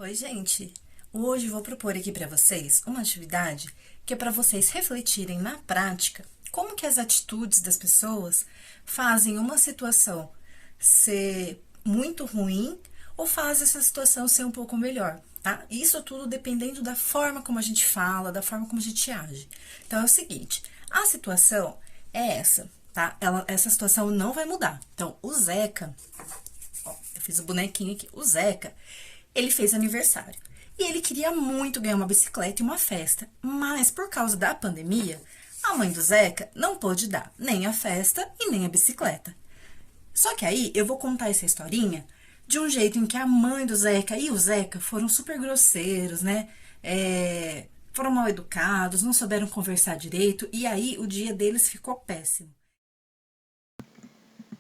Oi, gente! Hoje vou propor aqui para vocês uma atividade que é para vocês refletirem na prática como que as atitudes das pessoas fazem uma situação ser muito ruim ou faz essa situação ser um pouco melhor, tá? Isso tudo dependendo da forma como a gente fala, da forma como a gente age. Então é o seguinte, a situação é essa, tá? Essa situação não vai mudar. Então, o Zeca, ó, eu fiz o bonequinho aqui, o Zeca, ele fez aniversário. E ele queria muito ganhar uma bicicleta e uma festa, mas por causa da pandemia, a mãe do Zeca não pôde dar nem a festa e nem a bicicleta. Só que aí eu vou contar essa historinha de um jeito em que a mãe do Zeca e o Zeca foram super grosseiros, né? Foram mal educados, não souberam conversar direito, e aí o dia deles ficou péssimo.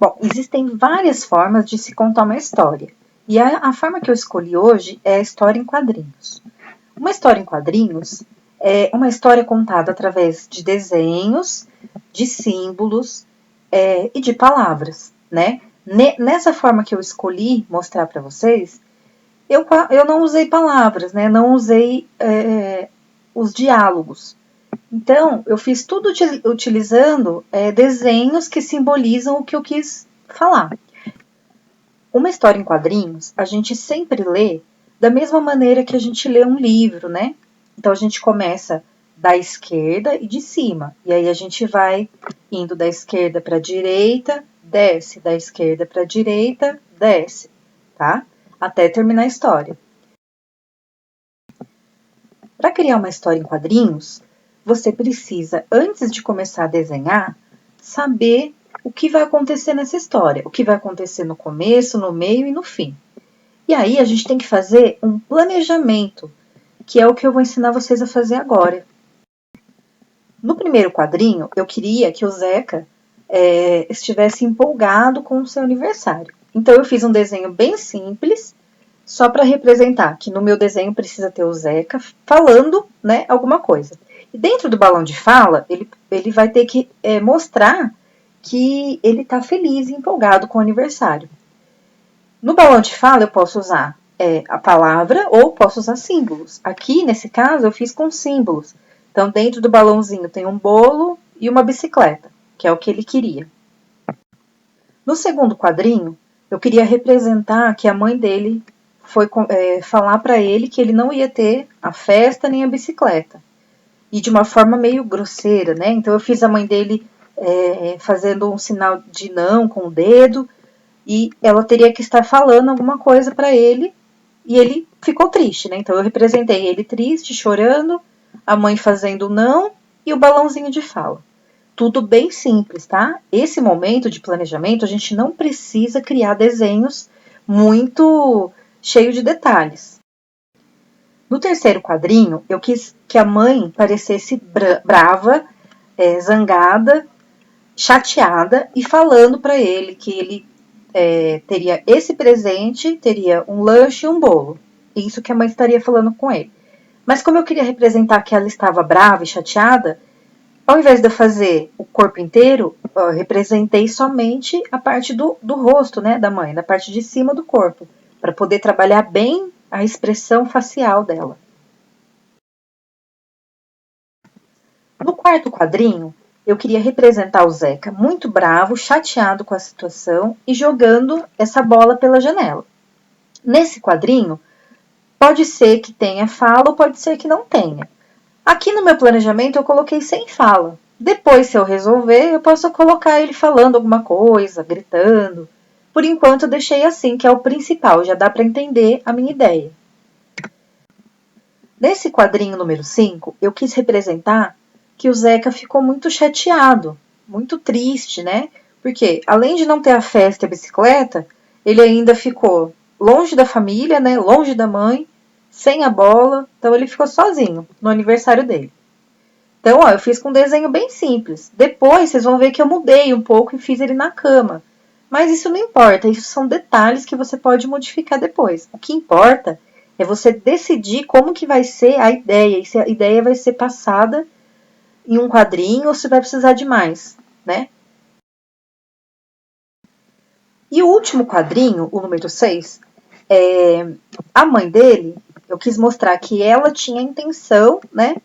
Bom, existem várias formas de se contar uma história. E a forma que eu escolhi hoje é a história em quadrinhos. Uma história em quadrinhos é uma história contada através de desenhos, de símbolos e de palavras, né? Nessa forma que eu escolhi mostrar para vocês, eu não usei palavras, né? Não usei os diálogos. Então, eu fiz tudo utilizando desenhos que simbolizam o que eu quis falar. Uma história em quadrinhos, a gente sempre lê da mesma maneira que a gente lê um livro, né? Então, a gente começa da esquerda e de cima. E aí a gente vai indo da esquerda para a direita, desce, da esquerda para a direita, desce, tá? Até terminar a história. Para criar uma história em quadrinhos, você precisa, antes de começar a desenhar, saber o que vai acontecer nessa história, o que vai acontecer no começo, no meio e no fim. E aí a gente tem que fazer um planejamento, que é o que eu vou ensinar vocês a fazer agora. No primeiro quadrinho, eu queria que o Zeca estivesse empolgado com o seu aniversário. Então eu fiz um desenho bem simples, só para representar que no meu desenho precisa ter o Zeca falando, né, alguma coisa. E dentro do balão de fala, ele vai ter que mostrar que ele está feliz e empolgado com o aniversário. No balão de fala, eu posso usar a palavra ou posso usar símbolos. Aqui, nesse caso, eu fiz com símbolos. Então, dentro do balãozinho tem um bolo e uma bicicleta, que é o que ele queria. No segundo quadrinho, eu queria representar que a mãe dele foi falar para ele que ele não ia ter a festa nem a bicicleta. E de uma forma meio grosseira, né? Então eu fiz a mãe dele fazendo um sinal de não com o dedo e ela teria que estar falando alguma coisa para ele e ele ficou triste, né? Então eu representei ele triste, chorando, a mãe fazendo não e o balãozinho de fala. Tudo bem simples, tá? Esse momento de planejamento a gente não precisa criar desenhos muito cheios de detalhes. No terceiro quadrinho, eu quis que a mãe parecesse brava, zangada, chateada e falando para ele que ele teria esse presente, teria um lanche e um bolo. Isso que a mãe estaria falando com ele. Mas como eu queria representar que ela estava brava e chateada, ao invés de eu fazer o corpo inteiro, eu representei somente a parte do rosto, né, da mãe, na parte de cima do corpo, para poder trabalhar bem a expressão facial dela. No quarto quadrinho, eu queria representar o Zeca muito bravo, chateado com a situação e jogando essa bola pela janela. Nesse quadrinho, pode ser que tenha fala ou pode ser que não tenha. Aqui no meu planejamento eu coloquei sem fala. Depois, se eu resolver, eu posso colocar ele falando alguma coisa, gritando. Por enquanto eu deixei assim, que é o principal, já dá para entender a minha ideia. Nesse quadrinho número 5, eu quis representar que o Zeca ficou muito chateado, muito triste, né? Porque além de não ter a festa e a bicicleta, ele ainda ficou longe da família, né? Longe da mãe, sem a bola, então ele ficou sozinho no aniversário dele. Então, ó, eu fiz com um desenho bem simples. Depois, vocês vão ver que eu mudei um pouco e fiz ele na cama. Mas isso não importa, isso são detalhes que você pode modificar depois. O que importa é você decidir como que vai ser a ideia, e se a ideia vai ser passada em um quadrinho ou se vai precisar de mais, né? E o último quadrinho, o número 6, a mãe dele eu quis mostrar que ela tinha a intenção, né,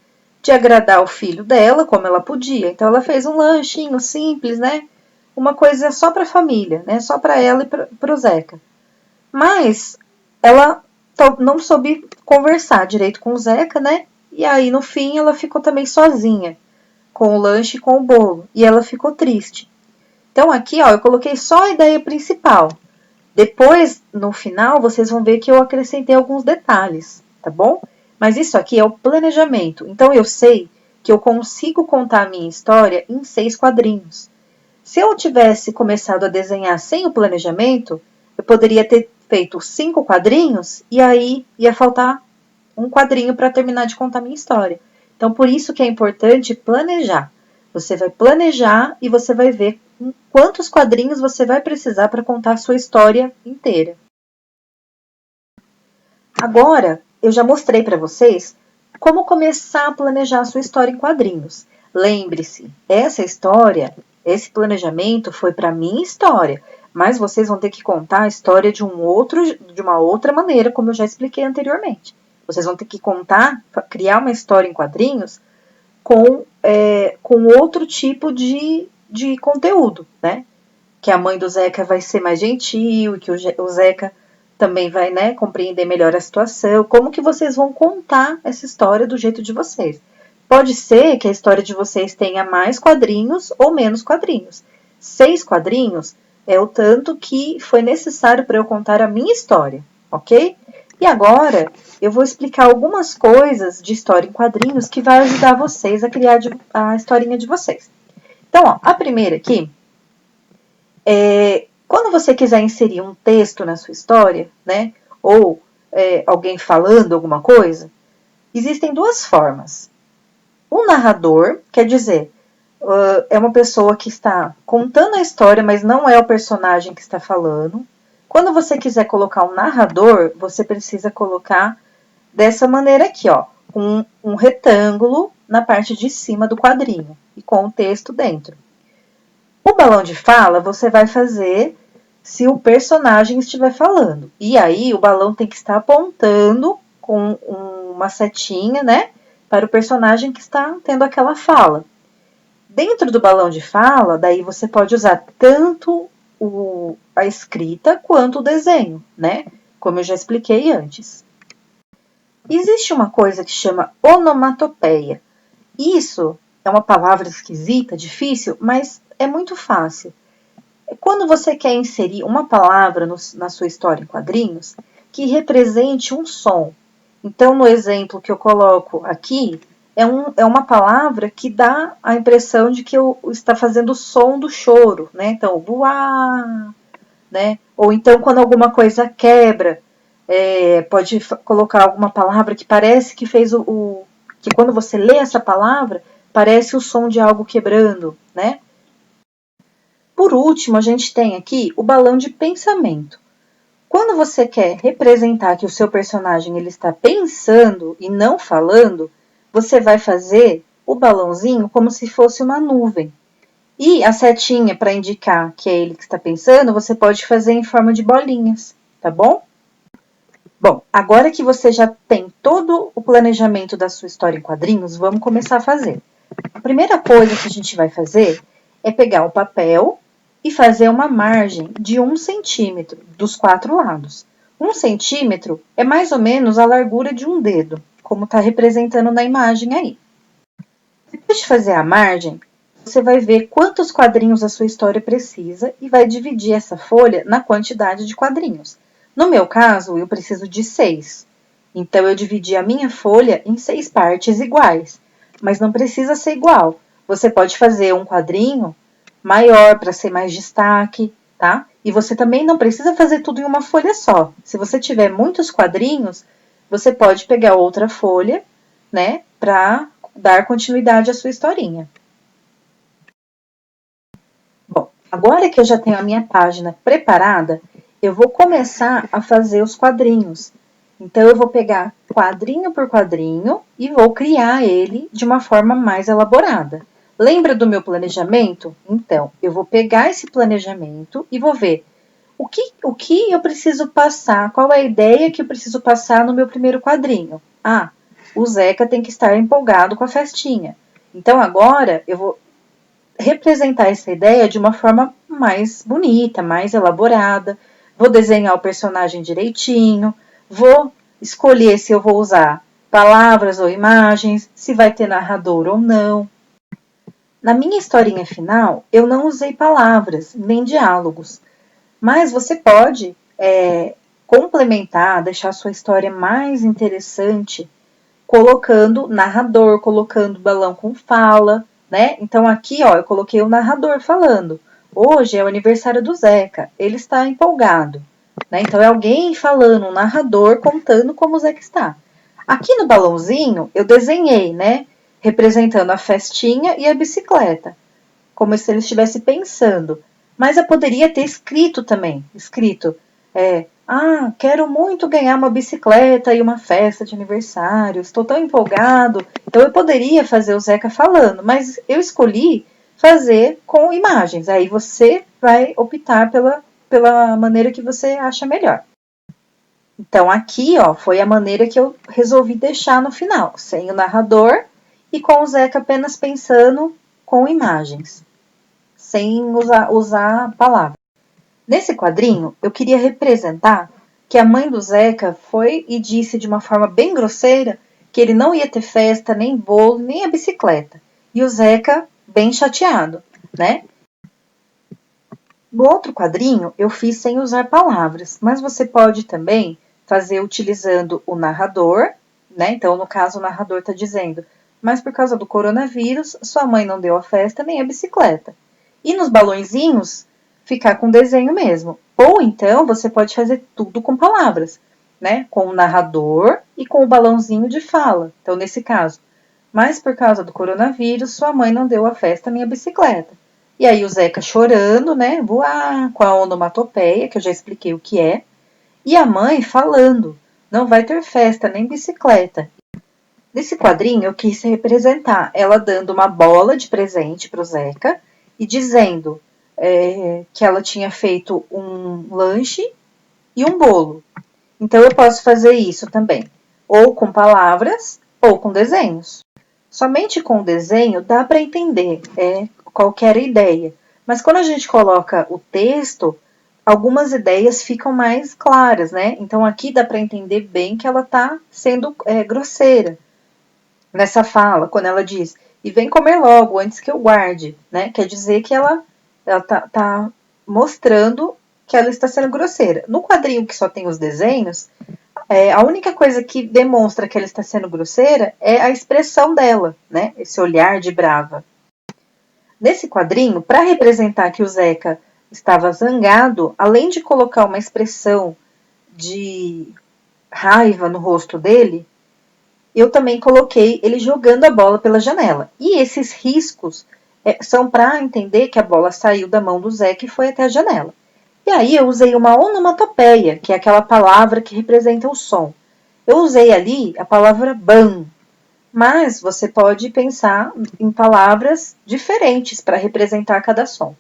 de agradar o filho dela, como ela podia. Então ela fez um lanchinho simples, né, uma coisa só para a família, né, só para ela e para o Zeca. Mas ela não soube conversar direito com o Zeca, né, e aí no fim ela ficou também sozinha, com o lanche e com o bolo, e ela ficou triste. Então aqui, ó, eu coloquei só a ideia principal. Depois, no final, vocês vão ver que eu acrescentei alguns detalhes, tá bom? Mas isso aqui é o planejamento. Então eu sei que eu consigo contar a minha história em 6 quadrinhos. Se eu tivesse começado a desenhar sem o planejamento, eu poderia ter feito 5 quadrinhos e aí ia faltar um quadrinho para terminar de contar a minha história. Então, por isso que é importante planejar. Você vai planejar e você vai ver quantos quadrinhos você vai precisar para contar a sua história inteira. Agora, eu já mostrei para vocês como começar a planejar a sua história em quadrinhos. Lembre-se, essa história, esse planejamento foi para minha história, mas vocês vão ter que contar a história de uma outra maneira, como eu já expliquei anteriormente. Vocês vão ter que contar, criar uma história em quadrinhos com outro tipo de conteúdo, né? Que a mãe do Zeca vai ser mais gentil, e que o Zeca também vai, né, compreender melhor a situação. Como que vocês vão contar essa história do jeito de vocês? Pode ser que a história de vocês tenha mais quadrinhos ou menos quadrinhos. 6 quadrinhos é o tanto que foi necessário para eu contar a minha história, ok? E agora eu vou explicar algumas coisas de história em quadrinhos que vai ajudar vocês a criar a historinha de vocês. Então, ó, a primeira aqui quando você quiser inserir um texto na sua história, né, ou alguém falando alguma coisa, existem 2 formas. O narrador, quer dizer, é uma pessoa que está contando a história, mas não é o personagem que está falando. Quando você quiser colocar um narrador, você precisa colocar dessa maneira aqui, ó, um retângulo na parte de cima do quadrinho e com o texto dentro. O balão de fala você vai fazer se o personagem estiver falando. E aí o balão tem que estar apontando com uma setinha, né, para o personagem que está tendo aquela fala. Dentro do balão de fala, daí você pode usar tanto a escrita quanto o desenho, né? Como eu já expliquei antes. Existe uma coisa que chama onomatopeia. Isso é uma palavra esquisita, difícil, mas é muito fácil. Quando você quer inserir uma palavra na sua história em quadrinhos que represente um som. Então, no exemplo que eu coloco aqui, é uma palavra que dá a impressão de que está fazendo o som do choro, né? Então, buá, né? Ou então, quando alguma coisa quebra, pode colocar alguma palavra que parece que fez que quando você lê essa palavra, parece o som de algo quebrando, né? Por último, a gente tem aqui o balão de pensamento. Quando você quer representar que o seu personagem ele está pensando e não falando, você vai fazer o balãozinho como se fosse uma nuvem. E a setinha para indicar que é ele que está pensando, você pode fazer em forma de bolinhas, tá bom? Bom, agora que você já tem todo o planejamento da sua história em quadrinhos, vamos começar a fazer. A primeira coisa que a gente vai fazer é pegar o papel e fazer uma margem de 1 centímetro dos 4 lados. 1 centímetro é mais ou menos a largura de um dedo, como está representando na imagem aí. Depois de fazer a margem, você vai ver quantos quadrinhos a sua história precisa e vai dividir essa folha na quantidade de quadrinhos. No meu caso, eu preciso de 6. Então, eu dividi a minha folha em 6 partes iguais. Mas não precisa ser igual. Você pode fazer um quadrinho maior para ser mais destaque, tá? E você também não precisa fazer tudo em uma folha só. Se você tiver muitos quadrinhos, você pode pegar outra folha, né, para dar continuidade à sua historinha. Bom, agora que eu já tenho a minha página preparada, eu vou começar a fazer os quadrinhos. Então, eu vou pegar quadrinho por quadrinho e vou criar ele de uma forma mais elaborada. Lembra do meu planejamento? Então, eu vou pegar esse planejamento e vou ver O que eu preciso passar? Qual é a ideia que eu preciso passar no meu primeiro quadrinho? Ah, o Zeca tem que estar empolgado com a festinha. Então agora eu vou representar essa ideia de uma forma mais bonita, mais elaborada. Vou desenhar o personagem direitinho, vou escolher se eu vou usar palavras ou imagens, se vai ter narrador ou não. Na minha historinha final, eu não usei palavras nem diálogos, mas você pode complementar, deixar a sua história mais interessante, colocando narrador, colocando balão com fala, né? Então aqui, ó, eu coloquei o narrador falando. Hoje é o aniversário do Zeca, ele está empolgado, né? Então é alguém falando, um narrador contando como o Zeca está. Aqui no balãozinho eu desenhei, né? Representando a festinha e a bicicleta, como se ele estivesse pensando. Mas eu poderia ter escrito também, quero muito ganhar uma bicicleta e uma festa de aniversário, estou tão empolgado. Então eu poderia fazer o Zeca falando, mas eu escolhi fazer com imagens. Aí você vai optar pela maneira que você acha melhor. Então aqui, ó, foi a maneira que eu resolvi deixar no final, sem o narrador e com o Zeca apenas pensando com imagens, sem usar palavras. Nesse quadrinho, eu queria representar que a mãe do Zeca foi e disse de uma forma bem grosseira que ele não ia ter festa, nem bolo, nem a bicicleta. E o Zeca bem chateado, né? No outro quadrinho, eu fiz sem usar palavras, mas você pode também fazer utilizando o narrador, né? Então, no caso, o narrador está dizendo: mas por causa do coronavírus, sua mãe não deu a festa nem a bicicleta. E nos balõezinhos, ficar com desenho mesmo. Ou então, você pode fazer tudo com palavras, né? Com o narrador e com o balãozinho de fala. Então, nesse caso, mas por causa do coronavírus, sua mãe não deu a festa nem a bicicleta. E aí o Zeca chorando, né? Voar com a onomatopeia, que eu já expliquei o que é. E a mãe falando: não vai ter festa nem bicicleta. Nesse quadrinho eu quis representar ela dando uma bola de presente para o Zeca e dizendo que ela tinha feito um lanche e um bolo. Então eu posso fazer isso também, ou com palavras ou com desenhos. Somente com o desenho dá para entender qualquer ideia, mas quando a gente coloca o texto, algumas ideias ficam mais claras, né? Então aqui dá para entender bem que ela está sendo grosseira nessa fala, quando ela diz: e vem comer logo antes que eu guarde, né? Quer dizer que ela tá mostrando que ela está sendo grosseira. No quadrinho que só tem os desenhos, a única coisa que demonstra que ela está sendo grosseira é a expressão dela, né? Esse olhar de brava. Nesse quadrinho, para representar que o Zeca estava zangado, além de colocar uma expressão de raiva no rosto dele, eu também coloquei ele jogando a bola pela janela. E esses riscos são para entender que a bola saiu da mão do Zeca e foi até a janela. E aí eu usei uma onomatopeia, que é aquela palavra que representa o som. Eu usei ali a palavra ban, mas você pode pensar em palavras diferentes para representar cada som.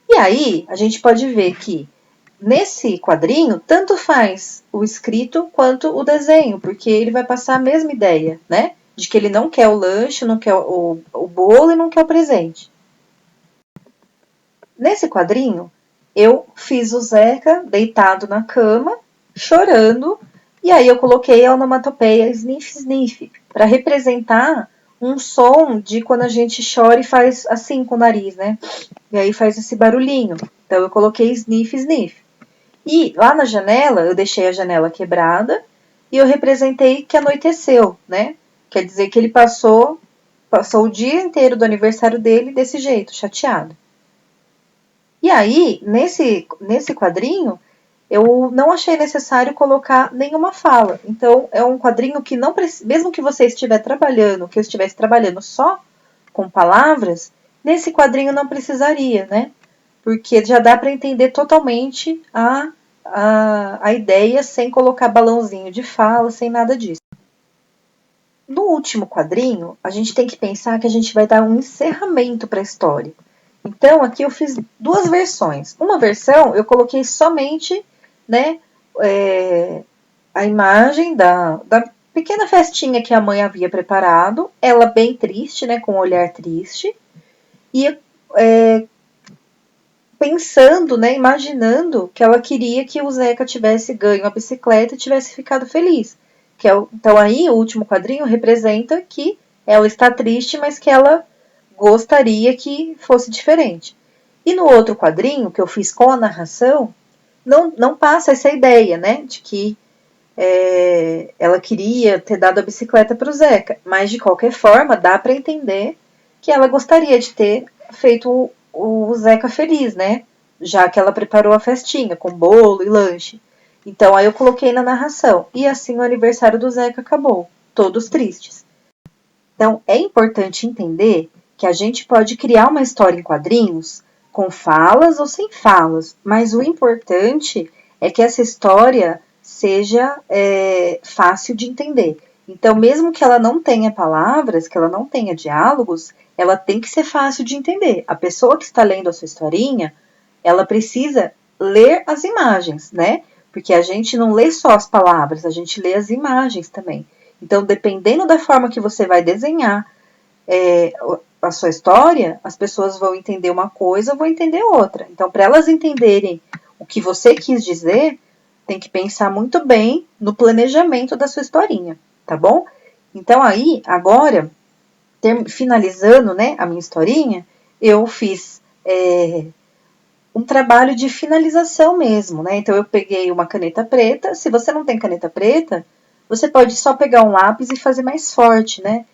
E aí a gente pode ver que nesse quadrinho tanto faz o escrito quanto o desenho, porque ele vai passar a mesma ideia, né? De que ele não quer o lanche, não quer o bolo e não quer o presente. Nesse quadrinho, eu fiz o Zeca deitado na cama, chorando, e aí eu coloquei a onomatopeia sniff sniff, para representar um som de quando a gente chora e faz assim com o nariz, né? E aí faz esse barulhinho. Então eu coloquei sniff sniff. E lá na janela, eu deixei a janela quebrada e eu representei que anoiteceu, né? Quer dizer que ele passou o dia inteiro do aniversário dele desse jeito, chateado. E aí, nesse quadrinho, eu não achei necessário colocar nenhuma fala. Então, é um quadrinho que não precisa, mesmo que você estiver trabalhando, que eu estivesse trabalhando só com palavras, nesse quadrinho não precisaria, né? Porque já dá para entender totalmente a ideia sem colocar balãozinho de fala, sem nada disso. No último quadrinho, a gente tem que pensar que a gente vai dar um encerramento para a história. Então, aqui eu fiz duas versões. Uma versão eu coloquei somente, né, a imagem da pequena festinha que a mãe havia preparado, ela bem triste, né, com um olhar triste, e pensando, né, imaginando que ela queria que o Zeca tivesse ganho a bicicleta e tivesse ficado feliz. Então aí o último quadrinho representa que ela está triste, mas que ela gostaria que fosse diferente. E no outro quadrinho que eu fiz com a narração, não passa essa ideia, né, de que ela queria ter dado a bicicleta para o Zeca, mas de qualquer forma dá para entender que ela gostaria de ter feito o Zeca feliz, né? Já que ela preparou a festinha com bolo e lanche. Então aí eu coloquei na narração. E assim o aniversário do Zeca acabou, todos tristes. Então é importante entender que a gente pode criar uma história em quadrinhos com falas ou sem falas, mas o importante é que essa história seja fácil de entender. Então, mesmo que ela não tenha palavras, que ela não tenha diálogos, ela tem que ser fácil de entender. A pessoa que está lendo a sua historinha, ela precisa ler as imagens, né? Porque a gente não lê só as palavras, a gente lê as imagens também. Então, dependendo da forma que você vai desenhar a sua história, as pessoas vão entender uma coisa ou vão entender outra. Então, para elas entenderem o que você quis dizer, tem que pensar muito bem no planejamento da sua historinha, tá bom? Então, aí, agora, finalizando, né, a minha historinha, eu fiz um trabalho de finalização mesmo, né? Então, eu peguei uma caneta preta. Se você não tem caneta preta, você pode só pegar um lápis e fazer mais forte, né?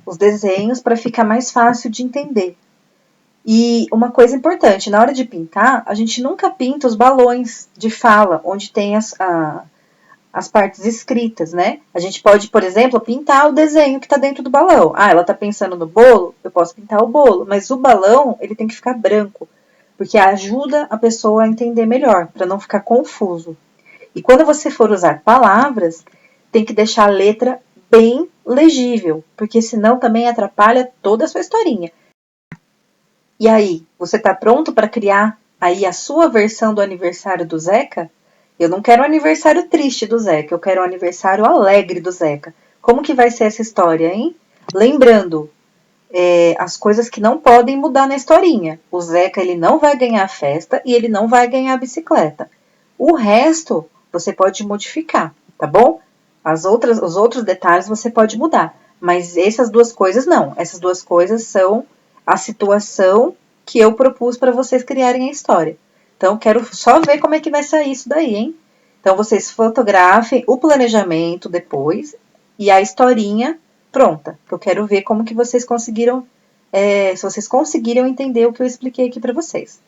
Os desenhos para ficar mais fácil de entender. E uma coisa importante, na hora de pintar, a gente nunca pinta os balões de fala, onde tem as partes escritas, né? A gente pode, por exemplo, pintar o desenho que está dentro do balão. Ah, ela está pensando no bolo, eu posso pintar o bolo, mas o balão, ele tem que ficar branco, porque ajuda a pessoa a entender melhor, para não ficar confuso. E quando você for usar palavras, tem que deixar a letra bem legível, porque senão também atrapalha toda a sua historinha. E aí, você está pronto para criar aí a sua versão do aniversário do Zeca? Eu não quero o aniversário triste do Zeca, eu quero o aniversário alegre do Zeca. Como que vai ser essa história, hein? Lembrando, as coisas que não podem mudar na historinha. O Zeca ele não vai ganhar a festa e ele não vai ganhar a bicicleta. O resto você pode modificar, tá bom? Os outros detalhes você pode mudar. Mas essas duas coisas não. Essas duas coisas são a situação que eu propus para vocês criarem a história. Então, quero só ver como é que vai sair isso daí, hein? Então, vocês fotografem o planejamento depois e a historinha pronta. Eu quero ver como que vocês conseguiram, se vocês conseguiram entender o que eu expliquei aqui para vocês.